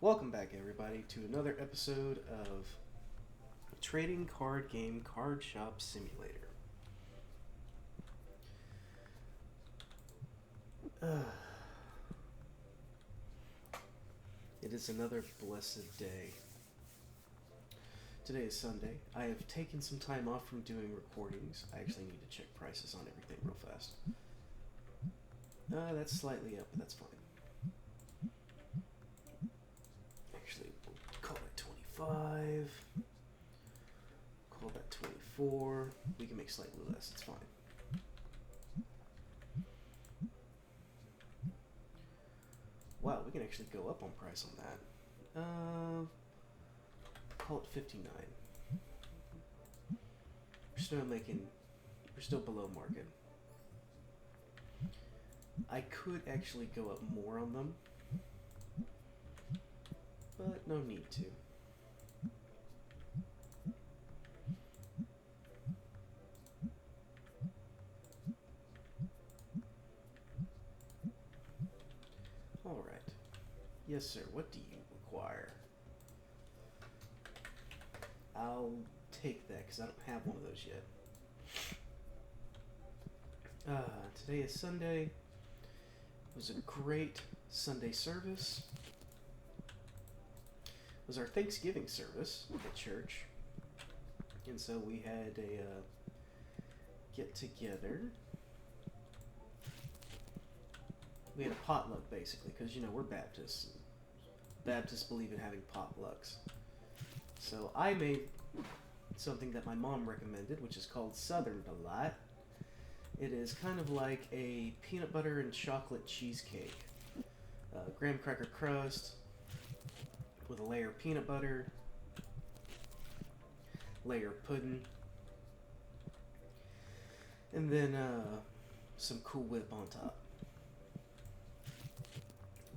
Welcome back, everybody, to another episode of Trading Card Game Card Shop Simulator. It is another blessed day. Today is Sunday. I have taken some time off from doing recordings. I actually need to check prices on everything real fast. That's slightly up, but that's fine. Actually, we'll call that 25. Call that 24. We can make slightly less, it's fine. Wow, we can actually go up on price on that. Call it 59. We're still below market. I could actually go up more on them, but no need to. Alright. Yes, sir. What do you require? I'll take that because I don't have one of those yet. Today is Sunday. It was a great Sunday service. It was our Thanksgiving service at church. And so we had a get together. We had a potluck basically because, you know, we're Baptists. Baptists believe in having potlucks. So I made something that my mom recommended, which is called Southern Delight. It is kind of like a peanut butter and chocolate cheesecake. Graham cracker crust with a layer of peanut butter, layer of pudding, and then some Cool Whip on top.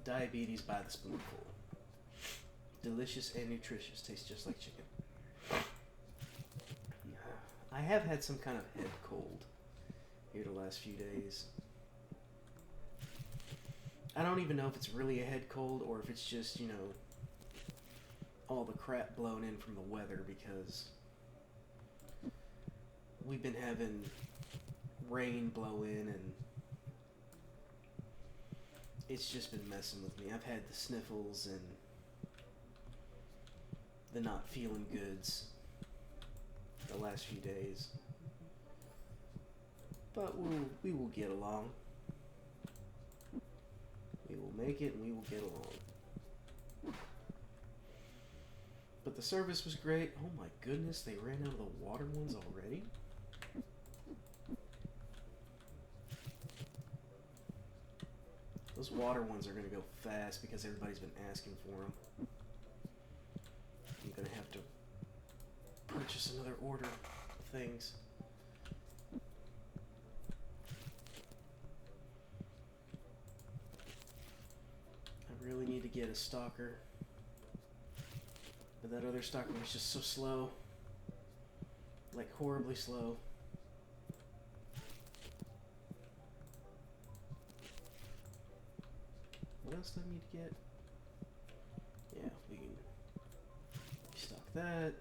Diabetes by the spoonful. Delicious and nutritious. Tastes just like chicken. I have had some kind of head cold here the last few days. I don't even know if it's really a head cold or if it's just, you know, all the crap blown in from the weather, because we've been having rain blow in and it's just been messing with me. I've had the sniffles and the not feeling goods the last few days. But we will get along. We will make it and we will get along. But the service was great. Oh my goodness, they ran out of the water ones already? Those water ones are going to go fast because everybody's been asking for them. I'm going to have to purchase another order of things. I really need to get a stalker. But that other stalker was just so slow. Like, horribly slow. What else do I need to get? Yeah, we can stock that.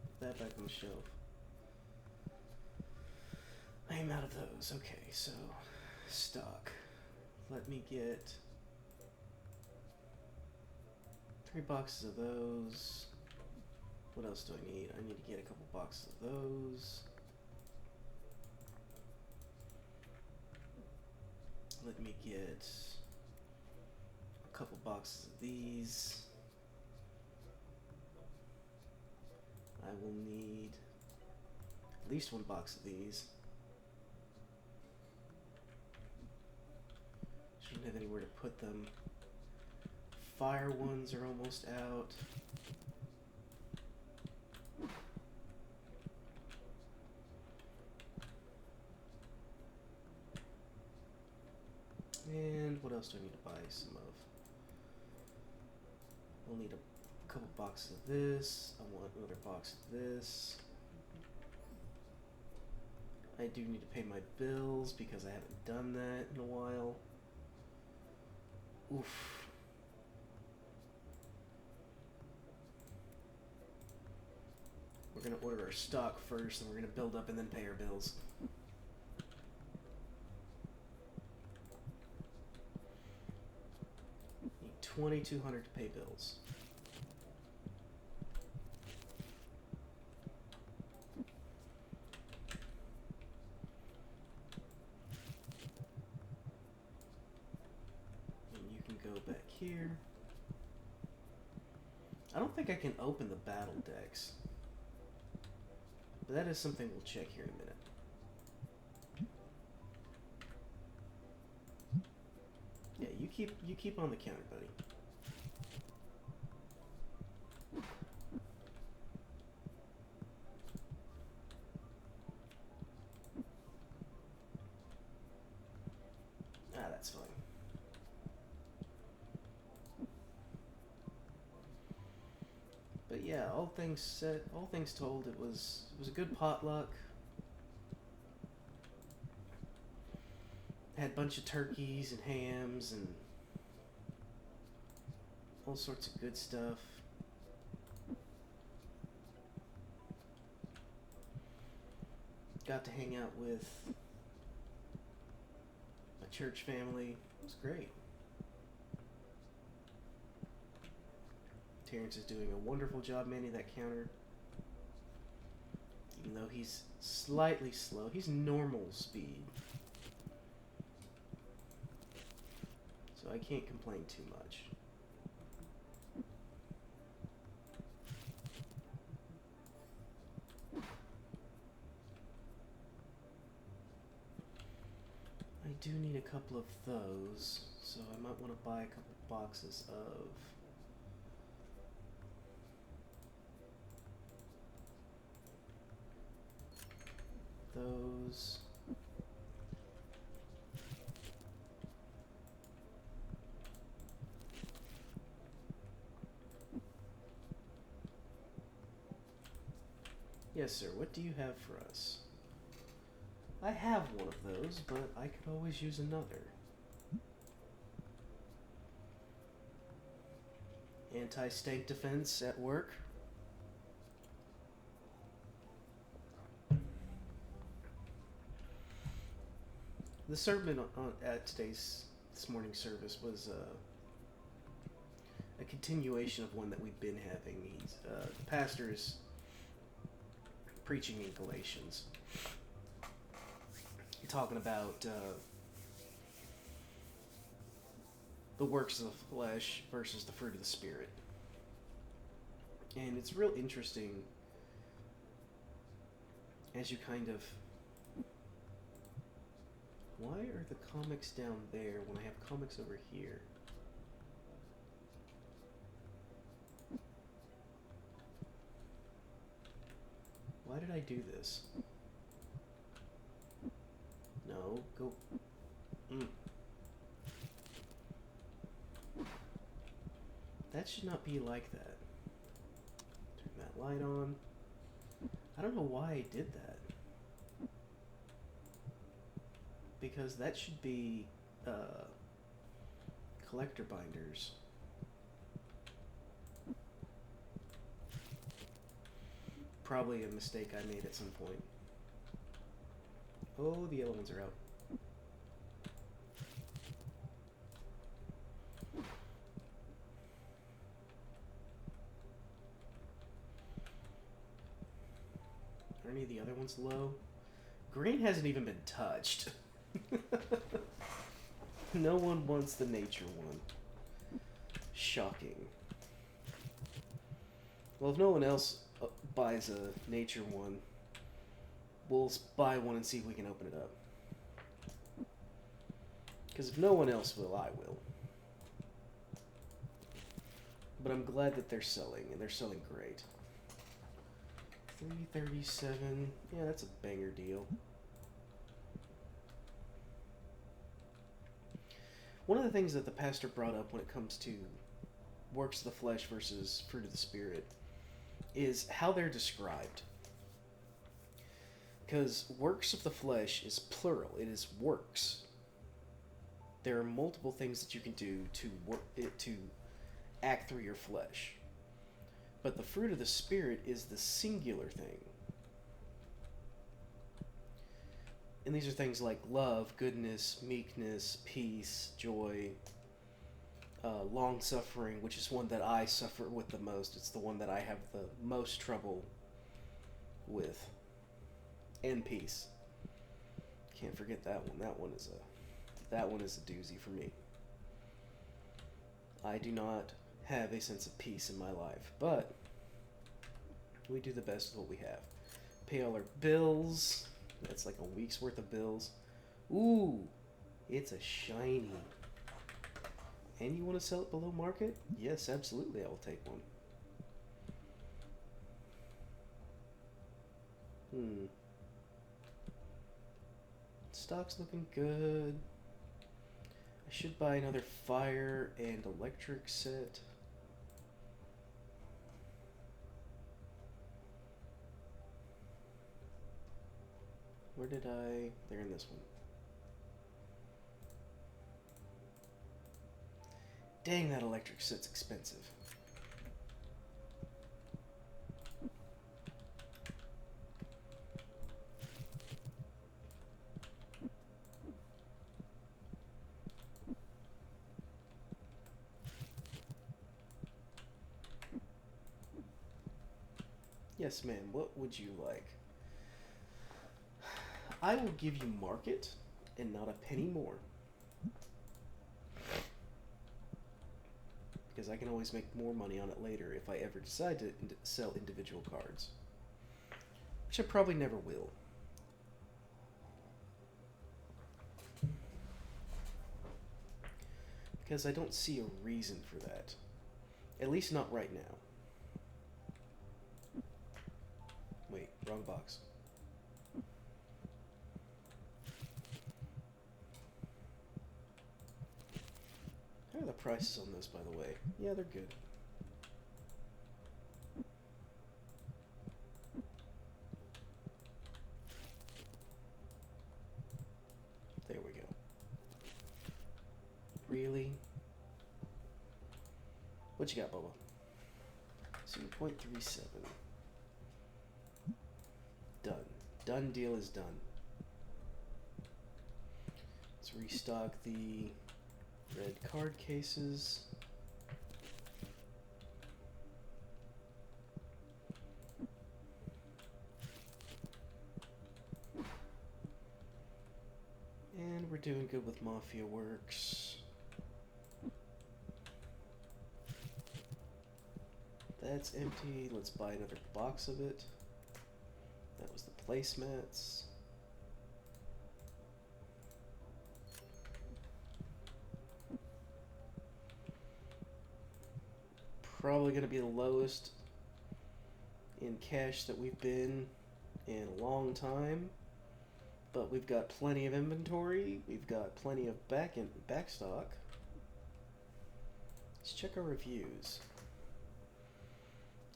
Put that back on the shelf. I am out of those. Okay, so stock. Let me get 3 boxes of those. What else do I need? I need to get a couple boxes of those. Let me get a couple boxes of these. I will need at least 1 box of these. Shouldn't have anywhere to put them. Fire ones are almost out. And what else do I need to buy some of? We'll need a couple boxes of this. I want another box of this. I do need to pay my bills because I haven't done that in a while. Oof. We're going to order our stock first, and we're going to build up and then pay our bills. Need 2,200 to pay bills. And you can go back here. I don't think I can open the battle decks. But that is something we'll check here in a minute. Yeah, you keep on the counter, buddy. Ah, that's fine. But yeah, all things said, all things told, it was a good potluck. Had a bunch of turkeys and hams and all sorts of good stuff. Got to hang out with my church family. It was great. Terrence is doing a wonderful job manning that counter. Even though he's slightly slow. He's normal speed. So I can't complain too much. I do need a couple of those, so I might want to buy a couple boxes of those. Yes, sir. What do you have for us? I have one of those, but I could always use another. Anti-stank defense at work. The sermon at this morning's service was a continuation of one that we've been having. The pastor is preaching in Galatians, talking about the works of the flesh versus the fruit of the Spirit. And it's real interesting as you kind of... Why are the comics down there when I have comics over here? Why did I do this? No, go... That should not be like that. Turn that light on. I don't know why I did that. Because that should be collector binders. Probably a mistake I made at some point. Oh, the yellow ones are out. Are any of the other ones low? Green hasn't even been touched. No one wants the nature one. Shocking. Well, if no one else buys a nature one, we'll buy one and see if we can open it up. Because if no one else will, I will. But I'm glad that they're selling, and they're selling great. $337. Yeah, that's a banger deal. One of the things that the pastor brought up when it comes to works of the flesh versus fruit of the Spirit is how they're described. Because works of the flesh is plural. It is works. There are multiple things that you can do to act through your flesh. But the fruit of the Spirit is the singular thing. And these are things like love, goodness, meekness, peace, joy, long-suffering, which is one that I suffer with the most. It's the one that I have the most trouble with. And peace. Can't forget that one. That one is a doozy for me. I do not have a sense of peace in my life, but we do the best with what we have. Pay all our bills. That's like a week's worth of bills. Ooh, it's a shiny. And you want to sell it below market? Yes, absolutely, I will take one. Stock's looking good. I should buy another fire and electric set. Where did I... They're in this one. Dang, that electric set's expensive. Yes, ma'am, what would you like? I will give you market and not a penny more. Because I can always make more money on it later if I ever decide to sell individual cards. Which I probably never will. Because I don't see a reason for that. At least not right now. Wait, wrong box. How are the prices on this, by the way? Yeah, they're good. There we go. Really? What you got, Bubba? 0.37. Done. Done deal is done. Let's restock the red card cases. And we're doing good with Mafia Works. That's empty. Let's buy another box of it. That was the placemats. Probably going to be the lowest in cash that we've been in a long time. But we've got plenty of inventory. We've got plenty of back stock. Let's check our reviews.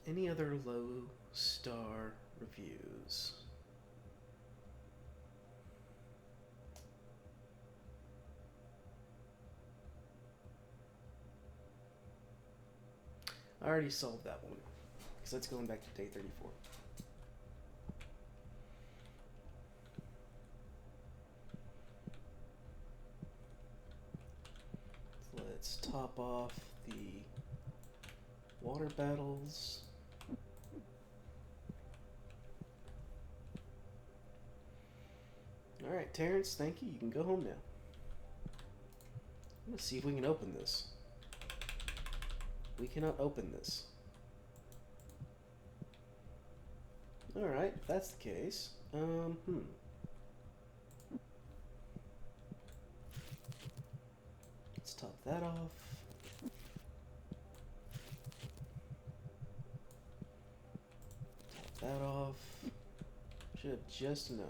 Any other low star reviews? I already solved that one, because that's going back to day 34. Let's top off the water battles. Alright, Terrence, thank you. You can go home now. Let's see if we can open this. We cannot open this. Alright, if that's the case. Let's top that off. Top that off. Should have just enough.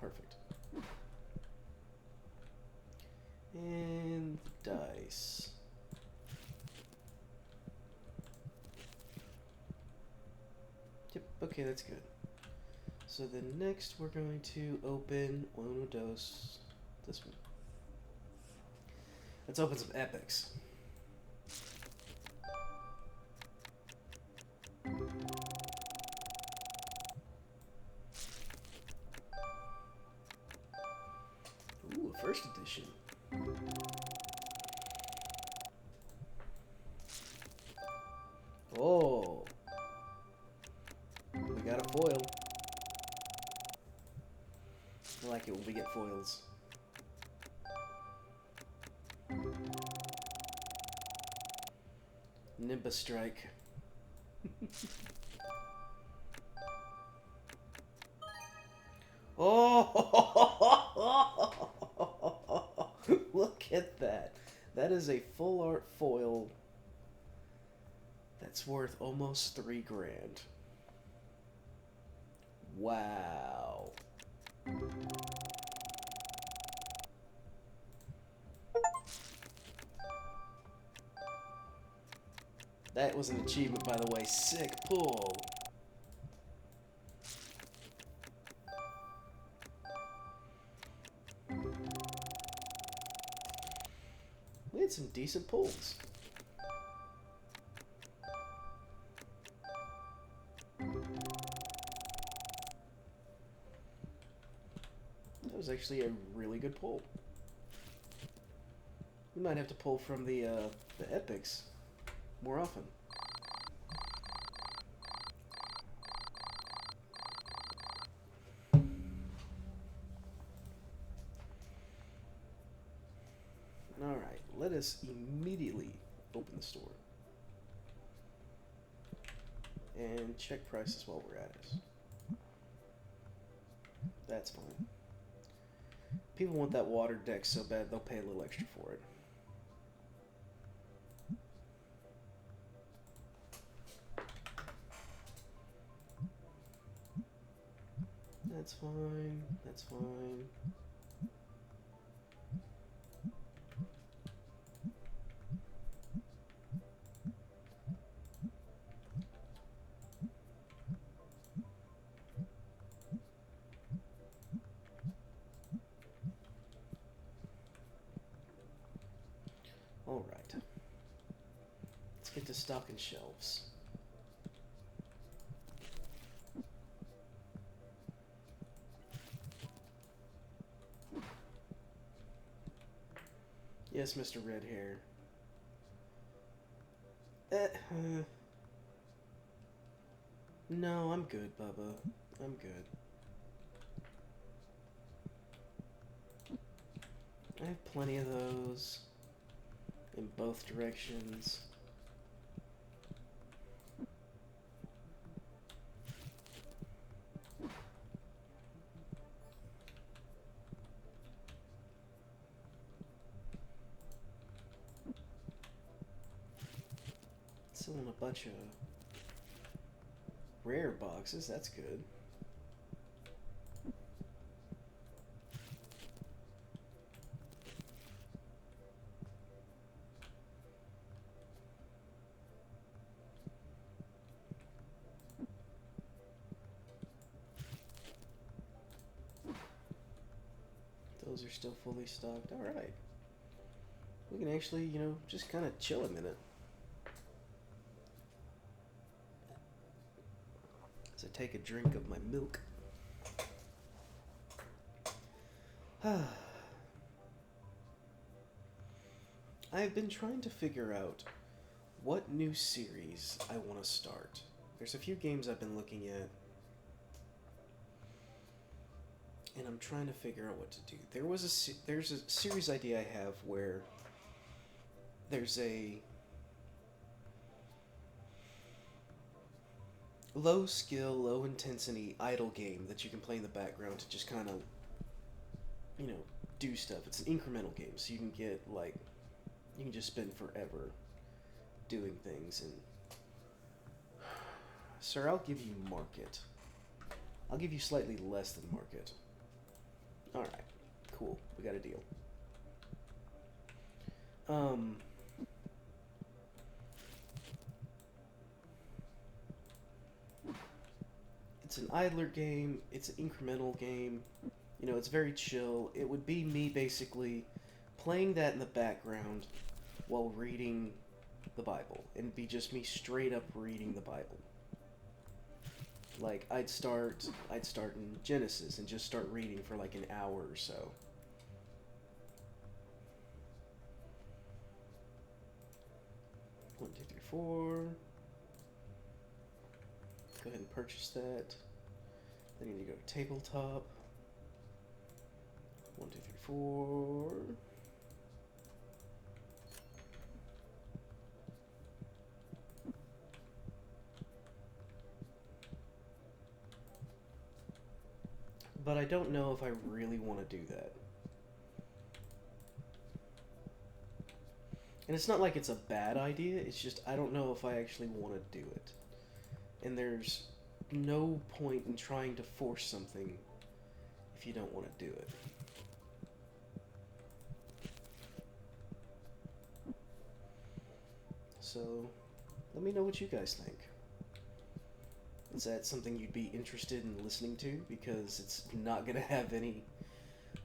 Perfect. And the dice. Yep, okay, that's good. So then next we're going to open uno dos, this one. Let's open some epics. Oh. We got a foil. I like it when we get foils. Nimbus Strike. Oh! Look at that. That is a full art foil that's worth almost $3 grand. Wow. That was an achievement, by the way. Sick pull. We had some decent pulls. That was actually a really good pull. We might have to pull from the epics more often. Alright, let us immediately open the store. And check prices while we're at it. That's fine. People want that water deck so bad they'll pay a little extra for it. That's fine. That's fine. All right. Let's get to stocking shelves. Yes, Mr. Red Hair. No, I'm good, Bubba. I'm good. I have plenty of those in both directions. Selling a bunch of rare boxes, that's good. Those are still fully stocked. Alright. We can actually, you know, just kind of chill a minute. As I take a drink of my milk. I've been trying to figure out what new series I want to start. There's a few games I've been looking at, and I'm trying to figure out what to do. There's a series idea I have where there's a low skill, low intensity idle game that you can play in the background to just kind of, you know, do stuff. It's an incremental game, so you can get like, you can just spend forever doing things. And sir, I'll give you market. I'll give you slightly less than market. All right, cool. We got a deal. It's an idler game. It's an incremental game. You know, it's very chill. It would be me basically playing that in the background while reading the Bible. And be just me straight up reading the Bible. Like, I'd start in Genesis and just start reading for like an hour or so. One, two, three, four. Go ahead and purchase that. Then you need to go to tabletop. 1, 2, 3, 4. But I don't know if I really want to do that. And it's not like it's a bad idea, it's just I don't know if I actually want to do it. And there's no point in trying to force something if you don't want to do it. So, let me know what you guys think. Is that something you'd be interested in listening to? Because it's not going to have any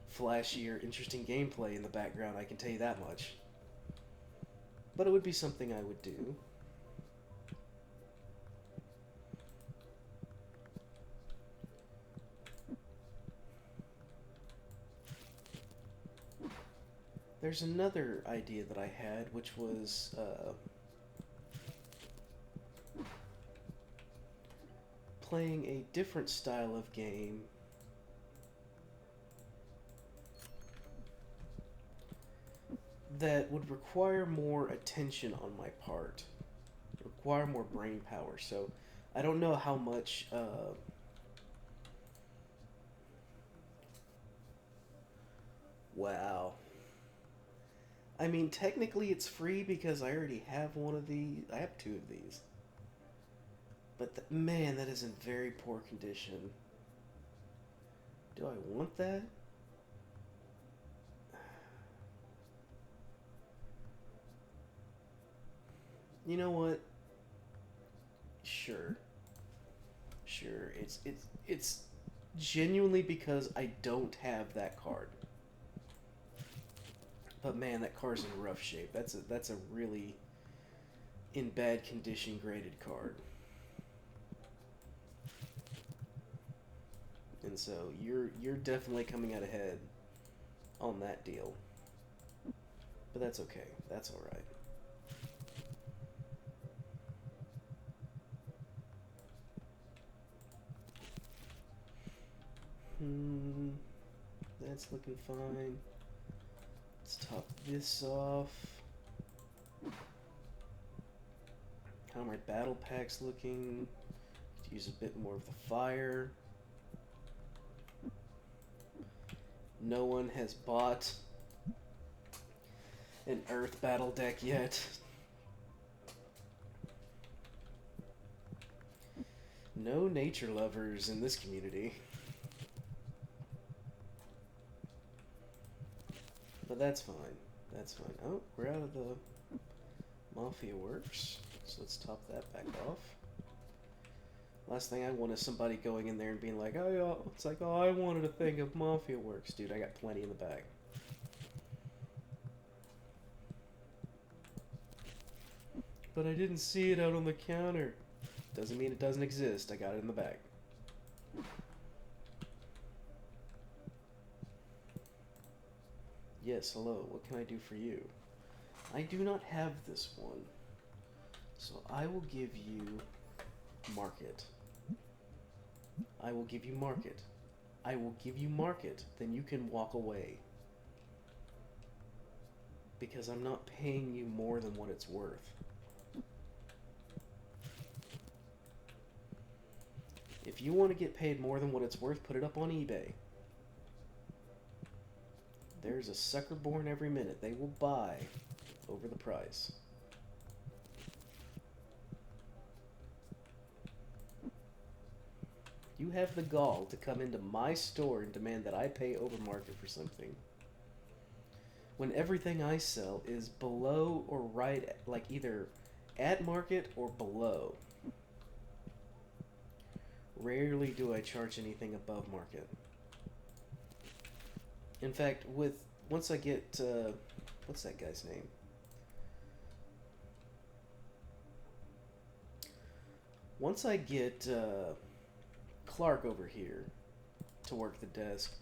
flashy or interesting gameplay in the background, I can tell you that much. But it would be something I would do. There's another idea that I had, which was playing a different style of game that would require more attention on my part, require more brain power. So I don't know how much wow. I mean, technically it's free because I already have one of these. I have 2 of these. But man, that is in very poor condition. Do I want that? You know what? Sure. Sure. It's genuinely because I don't have that card. But man, that card's in rough shape. That's a really in bad condition graded card. And so you're definitely coming out ahead on that deal. But that's okay. That's all right. That's looking fine. Let's top this off. How are my battle packs looking? Could use a bit more of the fire. No one has bought an Earth battle deck yet. No nature lovers in this community. But that's fine. That's fine. Oh, we're out of the Mafia Works. So let's top that back off. Last thing I want is somebody going in there and being like, oh, it's like, oh, I wanted a thing of Mafia Works. Dude, I got plenty in the bag. But I didn't see it out on the counter. Doesn't mean it doesn't exist. I got it in the bag. Yes, hello. What can I do for you? I do not have this one. So I will give you market. I will give you market. I will give you market. Then you can walk away. Because I'm not paying you more than what it's worth. If you want to get paid more than what it's worth, put it up on eBay. There's a sucker born every minute. They will buy over the price. You have the gall to come into my store and demand that I pay over market for something, when everything I sell is below or right, like either at market or below. Rarely do I charge anything above market. In fact, once I get, what's that guy's name? Once I get Clark over here to work the desk,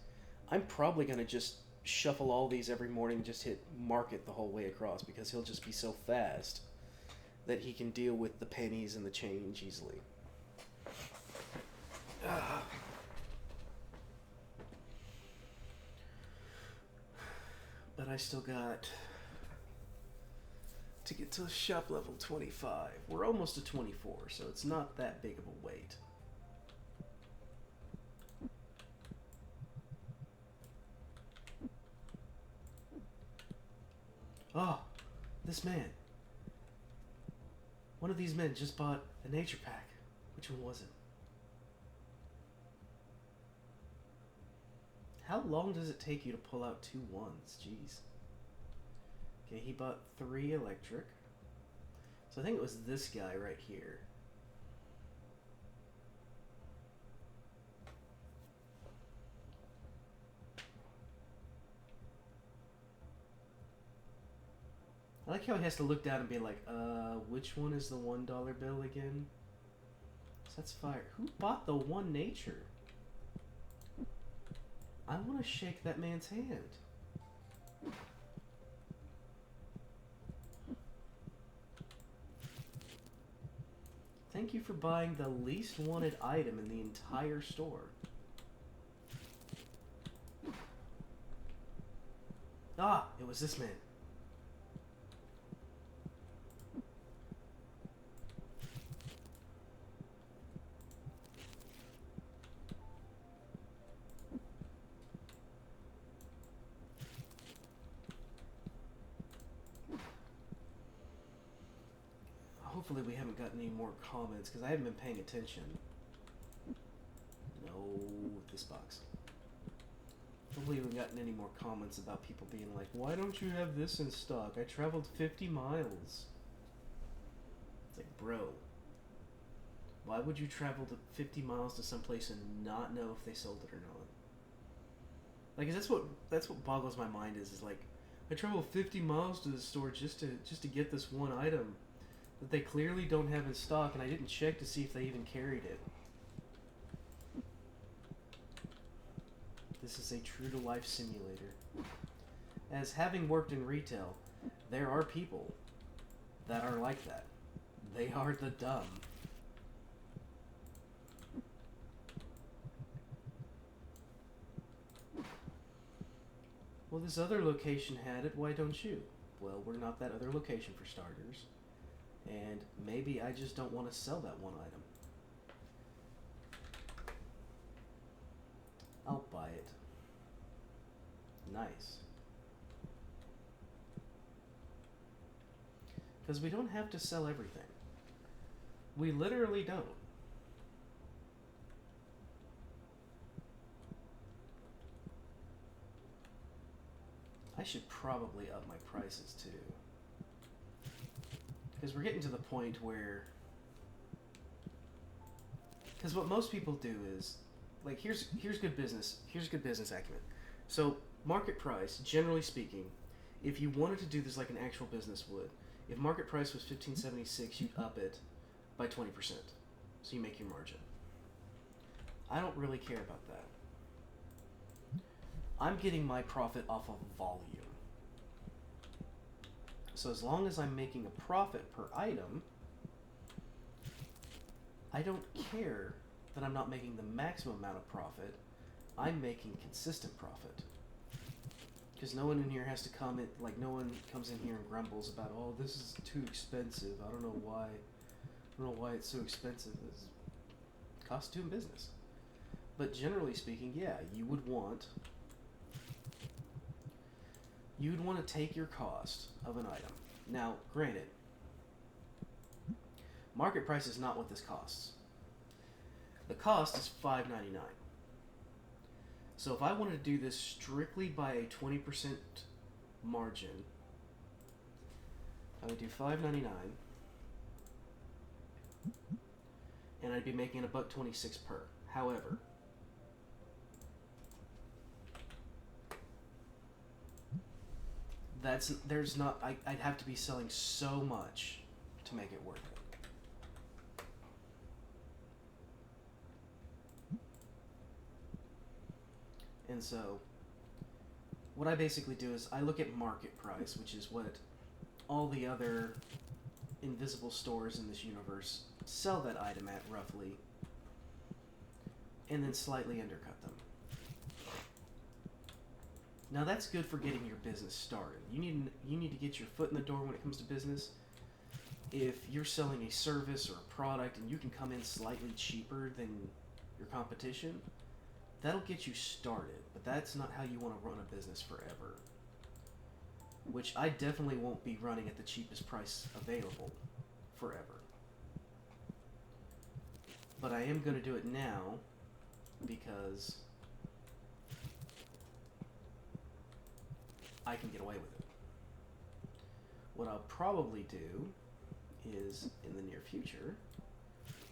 I'm probably going to just shuffle all these every morning and just hit market the whole way across, because he'll just be so fast that he can deal with the pennies and the change easily. But I still got to get to shop level 25. We're almost to 24, so it's not that big of a wait. Oh, this man. One of these men just bought a nature pack. Which one was it? How long does it take you to pull out 2 ones? Jeez. Okay, he bought 3 electric. So I think it was this guy right here. I like how he has to look down and be like, which one is the $1 bill again? So that's fire. Who bought the 1 nature? I want to shake that man's hand. Thank you for buying the least wanted item in the entire store. Ah, it was this man. Hopefully we haven't gotten any more comments, because I haven't been paying attention. No, this box. Hopefully we haven't gotten any more comments about people being like, why don't you have this in stock? I traveled 50 miles. It's like, bro, why would you travel to 50 miles to someplace and not know if they sold it or not? Like, that's what boggles my mind is like, I traveled 50 miles to the store just to get this one item that they clearly don't have in stock, and I didn't check to see if they even carried it. This is a true-to-life simulator. As having worked in retail, there are people that are like that. They are the dumb. Well, this other location had it, why don't you? Well, we're not that other location for starters. And maybe I just don't want to sell that one item. I'll buy it. Nice. Because we don't have to sell everything. We literally don't. I should probably up my prices too. Because we're getting to the point where... Because what most people do is... Like, here's good business. Here's good business acumen. So, market price, generally speaking, if you wanted to do this like an actual business would, if market price was $15.76, you'd up it by 20%. So you make your margin. I don't really care about that. I'm getting my profit off of volume. So as long as I'm making a profit per item, I don't care that I'm not making the maximum amount of profit. I'm making consistent profit. Because no one in here has to comment, like no one comes in here and grumbles about, oh, this is too expensive. I don't know why it's so expensive. It's cost doing business. But generally speaking, yeah, you would want to take your cost of an item. Now, granted, market price is not what this costs. The cost is $5.99. So if I wanted to do this strictly by a 20% margin, I would do $5.99, and I'd be making $1.26 per. However, I'd have to be selling so much to make it worth it. And so, what I basically do is I look at market price, which is what all the other invisible stores in this universe sell that item at roughly. and then slightly undercut them. Now that's good for getting your business started. You need to get your foot in the door when it comes to business. If you're selling a service or a product and you can come in slightly cheaper than your competition, that'll get you started. But that's not how you want to run a business forever. Which I definitely won't be running at the cheapest price available forever. But I am going to do it now because I can get away with it. What I'll probably do is, in the near future,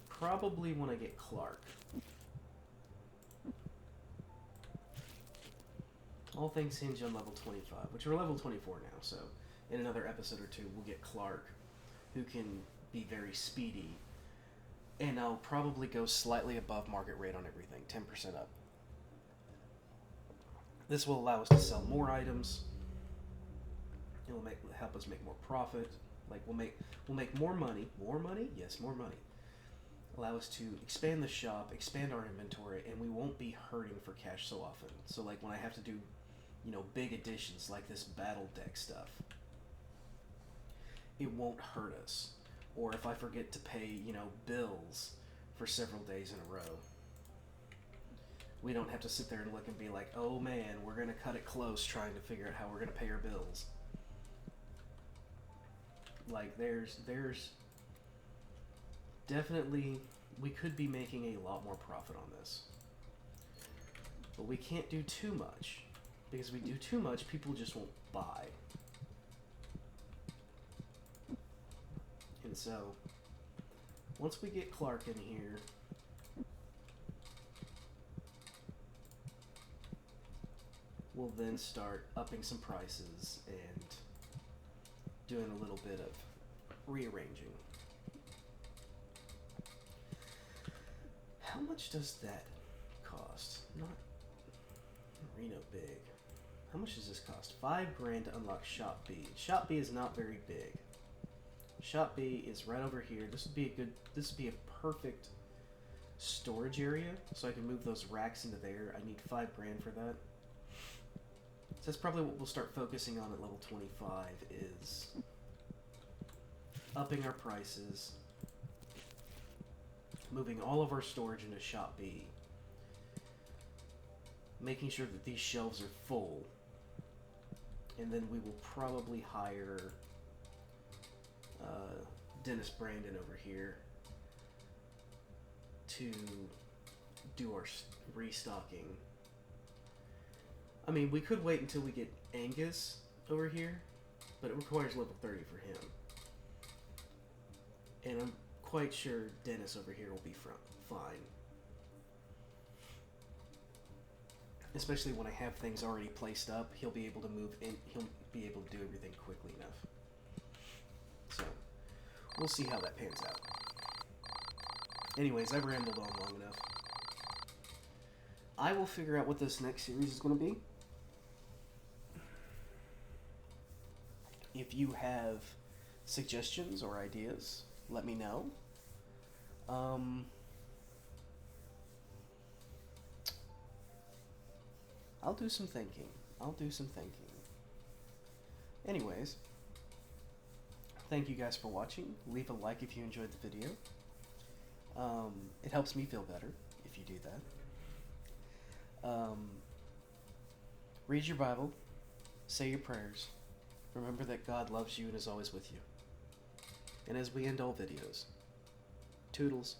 probably when I get Clark. All things hinge on level 25, which we're level 24 now, so in another episode or two we'll get Clark, who can be very speedy, and I'll probably go slightly above market rate on everything, 10% up. This will allow us to sell more items. It will help us make more profit. Like we'll make more money. More money? Yes, more money. Allow us to expand the shop, expand our inventory, and we won't be hurting for cash so often. So like when I have to do, big additions like this battle deck stuff, it won't hurt us. Or if I forget to pay, bills for several days in a row, we don't have to sit there and look and be like, oh man, we're going to cut it close trying to figure out how we're going to pay our bills. Like, there's definitely, we could be making a lot more profit on this. But we can't do too much, because if we do too much, people just won't buy. And so, once we get Clark in here, we'll then start upping some prices and doing a little bit of rearranging. How much does that cost? Not Reno big. How much does this cost? $5,000 to unlock Shop B. Shop B is not very big. Shop B is right over here. This would be a perfect storage area, so I can move those racks into there. I need $5,000 for that. So that's probably what we'll start focusing on at level 25, is upping our prices, moving all of our storage into Shop B, making sure that these shelves are full, and then we will probably hire Dennis Brandon over here to do our restocking. I mean, we could wait until we get Angus over here, but it requires level 30 for him. And I'm quite sure Dennis over here will be fine. Especially when I have things already placed up, he'll be able to move in, he'll be able to do everything quickly enough. So, we'll see how that pans out. Anyways, I've rambled on long enough. I will figure out what this next series is going to be. If you have suggestions or ideas, let me know. I'll do some thinking. Anyways, thank you guys for watching. Leave a like if you enjoyed the video. It helps me feel better if you do that. Read your Bible. Say your prayers. Remember that God loves you and is always with you. And as we end all videos, toodles.